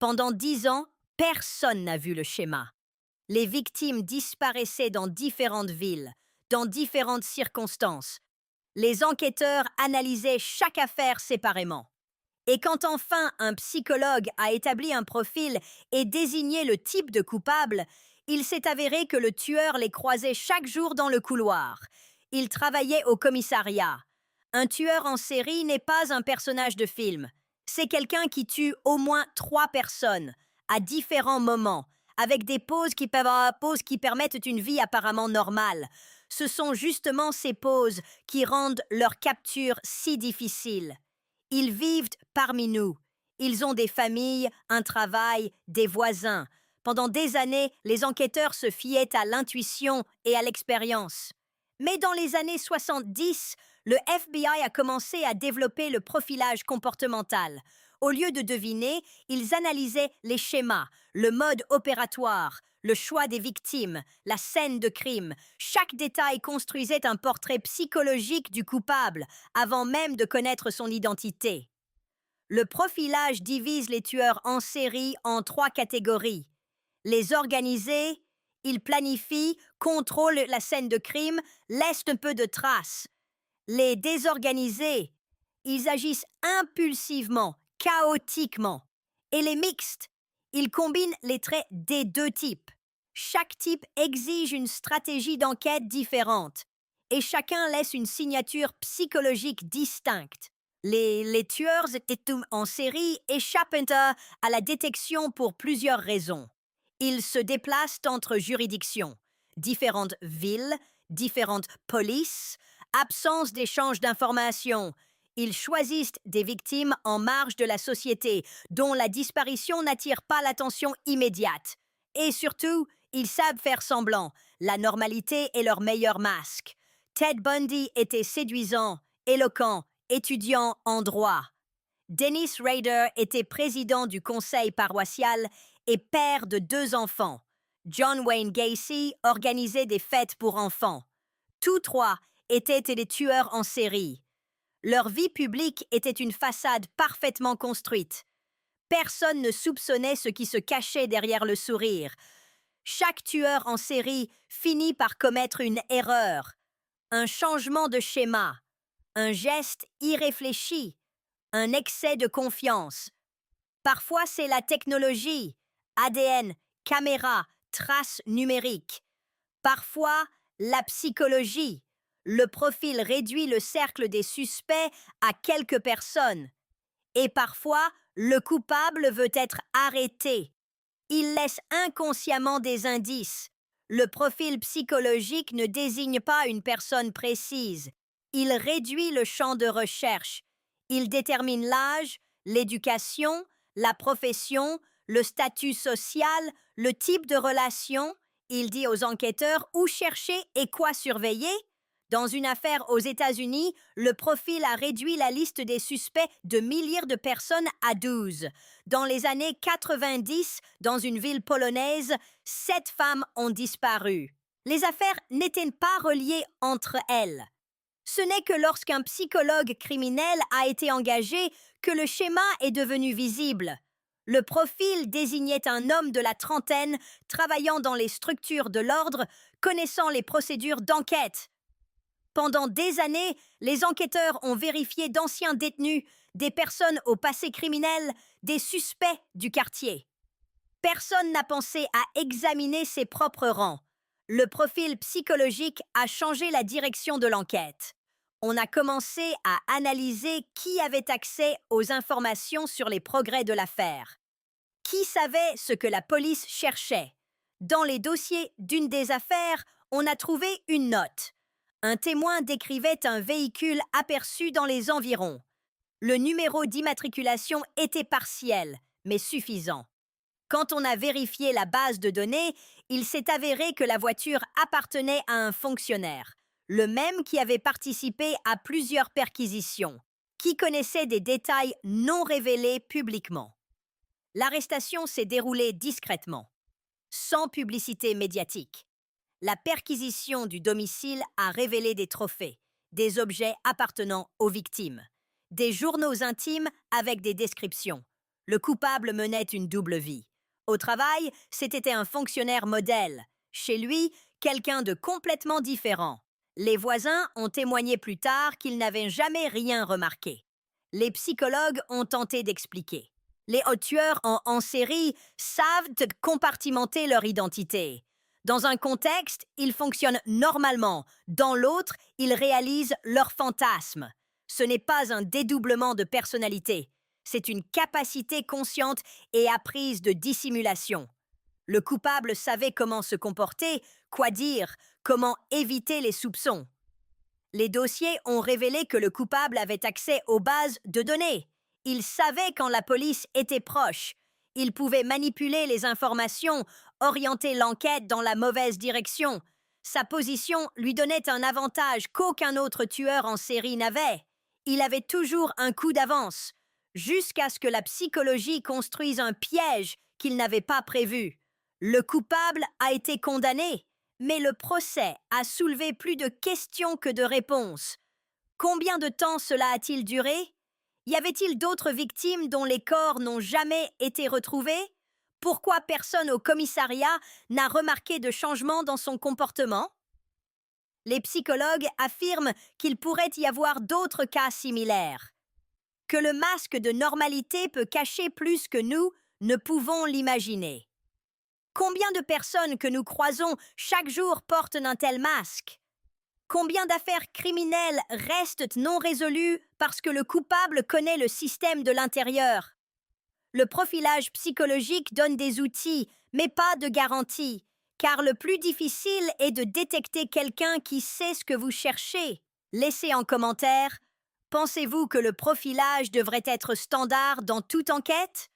Pendant 10 ans, personne n'a vu le schéma. Les victimes disparaissaient dans différentes villes, dans différentes circonstances. Les enquêteurs analysaient chaque affaire séparément. Et quand enfin un psychologue a établi un profil et désigné le type de coupable, il s'est avéré que le tueur les croisait chaque jour dans le couloir. Il travaillait au commissariat. Un tueur en série n'est pas un personnage de film. C'est quelqu'un qui tue au moins 3 personnes, à différents moments, avec des pauses qui permettent une vie apparemment normale. Ce sont justement ces pauses qui rendent leur capture si difficile. Ils vivent parmi nous. Ils ont des familles, un travail, des voisins. Pendant des années, les enquêteurs se fiaient à l'intuition et à l'expérience. Mais dans les années 70, le FBI a commencé à développer le profilage comportemental. Au lieu de deviner, ils analysaient les schémas, le mode opératoire, le choix des victimes, la scène de crime. Chaque détail construisait un portrait psychologique du coupable avant même de connaître son identité. Le profilage divise les tueurs en série en 3 catégories. Les organisés, ils planifient, contrôlent la scène de crime, laissent un peu de traces. Les désorganisés, ils agissent impulsivement, chaotiquement. Et les mixtes, ils combinent les traits des 2 types. Chaque type exige une stratégie d'enquête différente et chacun laisse une signature psychologique distincte. Les tueurs en série échappent à la détection pour plusieurs raisons. Ils se déplacent entre juridictions, différentes villes, différentes polices, absence d'échange d'informations. Ils choisissent des victimes en marge de la société, dont la disparition n'attire pas l'attention immédiate. Et surtout, ils savent faire semblant. La normalité est leur meilleur masque. Ted Bundy était séduisant, éloquent, étudiant en droit. Dennis Rader était président du conseil paroissial et père de 2 enfants. John Wayne Gacy organisait des fêtes pour enfants. Tous 3 étaient des tueurs en série. Leur vie publique était une façade parfaitement construite. Personne ne soupçonnait ce qui se cachait derrière le sourire. Chaque tueur en série finit par commettre une erreur, un changement de schéma, un geste irréfléchi, un excès de confiance. Parfois, c'est la technologie, ADN, caméra, traces numériques. Parfois, la psychologie. Le profil réduit le cercle des suspects à quelques personnes. Et parfois, le coupable veut être arrêté. Il laisse inconsciemment des indices. Le profil psychologique ne désigne pas une personne précise. Il réduit le champ de recherche. Il détermine l'âge, l'éducation, la profession, le statut social, le type de relation. Il dit aux enquêteurs où chercher et quoi surveiller. Dans une affaire aux États-Unis, le profil a réduit la liste des suspects de milliers de personnes à 12. Dans les années 90, dans une ville polonaise, 7 femmes ont disparu. Les affaires n'étaient pas reliées entre elles. Ce n'est que lorsqu'un psychologue criminel a été engagé que le schéma est devenu visible. Le profil désignait un homme de la trentaine travaillant dans les structures de l'ordre, connaissant les procédures d'enquête. Pendant des années, les enquêteurs ont vérifié d'anciens détenus, des personnes au passé criminel, des suspects du quartier. Personne n'a pensé à examiner ses propres rangs. Le profil psychologique a changé la direction de l'enquête. On a commencé à analyser qui avait accès aux informations sur les progrès de l'affaire. Qui savait ce que la police cherchait? Dans les dossiers d'une des affaires, on a trouvé une note. Un témoin décrivait un véhicule aperçu dans les environs. Le numéro d'immatriculation était partiel, mais suffisant. Quand on a vérifié la base de données, il s'est avéré que la voiture appartenait à un fonctionnaire, le même qui avait participé à plusieurs perquisitions, qui connaissait des détails non révélés publiquement. L'arrestation s'est déroulée discrètement, sans publicité médiatique. La perquisition du domicile a révélé des trophées, des objets appartenant aux victimes, des journaux intimes avec des descriptions, Le coupable menait une double vie. Au travail, c'était un fonctionnaire modèle. Chez lui, quelqu'un de complètement différent. Les voisins ont témoigné plus tard qu'ils n'avaient jamais rien remarqué. Les psychologues ont tenté d'expliquer. Les hauts tueurs en série savent compartimenter leur identité. Dans un contexte, ils fonctionnent normalement. Dans l'autre, ils réalisent leurs fantasmes. Ce n'est pas un dédoublement de personnalité. C'est une capacité consciente et apprise de dissimulation. Le coupable savait comment se comporter, quoi dire, comment éviter les soupçons. Les dossiers ont révélé que le coupable avait accès aux bases de données. Il savait quand la police était proche. Il pouvait manipuler les informations, orienter l'enquête dans la mauvaise direction. Sa position lui donnait un avantage qu'aucun autre tueur en série n'avait. Il avait toujours un coup d'avance, jusqu'à ce que la psychologie construise un piège qu'il n'avait pas prévu. Le coupable a été condamné, mais le procès a soulevé plus de questions que de réponses. Combien de temps cela a-t-il duré? Y avait-il d'autres victimes dont les corps n'ont jamais été retrouvés? Pourquoi personne au commissariat n'a remarqué de changement dans son comportement? Les psychologues affirment qu'il pourrait y avoir d'autres cas similaires, que le masque de normalité peut cacher plus que nous ne pouvons l'imaginer. Combien de personnes que nous croisons chaque jour portent un tel masque? Combien d'affaires criminelles restent non résolues parce que le coupable connaît le système de l'intérieur? Le profilage psychologique donne des outils, mais pas de garantie, car le plus difficile est de détecter quelqu'un qui sait ce que vous cherchez. Laissez en commentaire, pensez-vous que le profilage devrait être standard dans toute enquête?